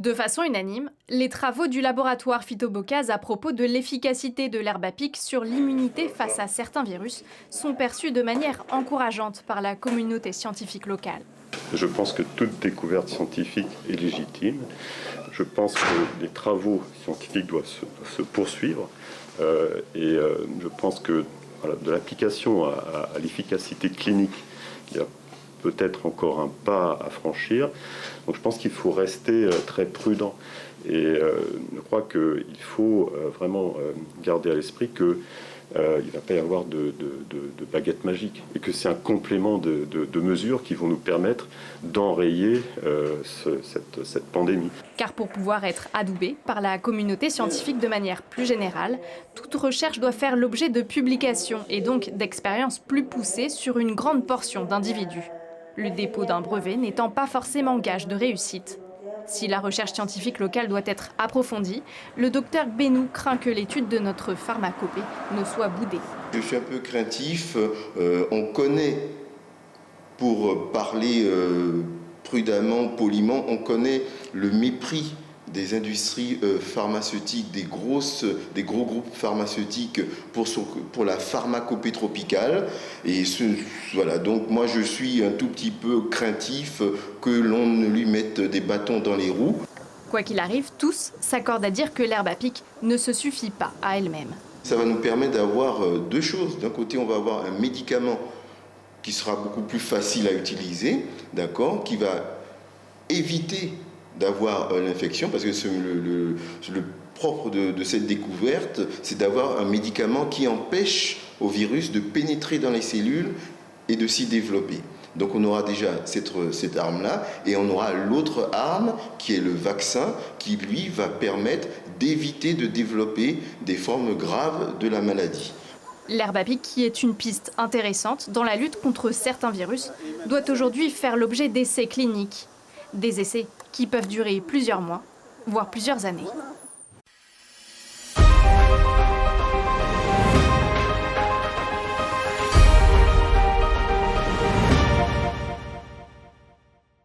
De façon unanime, les travaux du laboratoire Phytobocase à propos de l'efficacité de l'herbe à pic sur l'immunité face à certains virus sont perçus de manière encourageante par la communauté scientifique locale. Je pense que toute découverte scientifique est légitime. Je pense que les travaux scientifiques doivent se poursuivre. Je pense que voilà, de l'application à l'efficacité clinique, il y a peut-être encore un pas à franchir. Donc je pense qu'il faut rester très prudent. Je crois qu'il faut vraiment garder à l'esprit que il ne va pas y avoir de baguette magique et que c'est un complément de mesures qui vont nous permettre d'enrayer cette pandémie. Car pour pouvoir être adoubée par la communauté scientifique de manière plus générale, toute recherche doit faire l'objet de publications et donc d'expériences plus poussées sur une grande portion d'individus. Le dépôt d'un brevet n'étant pas forcément gage de réussite. Si la recherche scientifique locale doit être approfondie, le docteur Benou craint que l'étude de notre pharmacopée ne soit boudée. Je suis un peu craintif. On connaît, pour parler prudemment, poliment, on connaît le mépris des industries pharmaceutiques, des gros groupes pharmaceutiques pour la pharmacopée tropicale. Et voilà, donc moi je suis un tout petit peu craintif que l'on ne lui mette des bâtons dans les roues. Quoi qu'il arrive, tous s'accordent à dire que l'herbe à pic ne se suffit pas à elle-même. Ça va nous permettre d'avoir deux choses. D'un côté, on va avoir un médicament qui sera beaucoup plus facile à utiliser, d'accord, qui va éviter d'avoir l'infection, parce que le propre de cette découverte, c'est d'avoir un médicament qui empêche au virus de pénétrer dans les cellules et de s'y développer. Donc on aura déjà cette arme-là, et on aura l'autre arme, qui est le vaccin, qui lui va permettre d'éviter de développer des formes graves de la maladie. L'herbe à pic, qui est une piste intéressante dans la lutte contre certains virus, doit aujourd'hui faire l'objet d'essais cliniques. Des essais qui peuvent durer plusieurs mois, voire plusieurs années.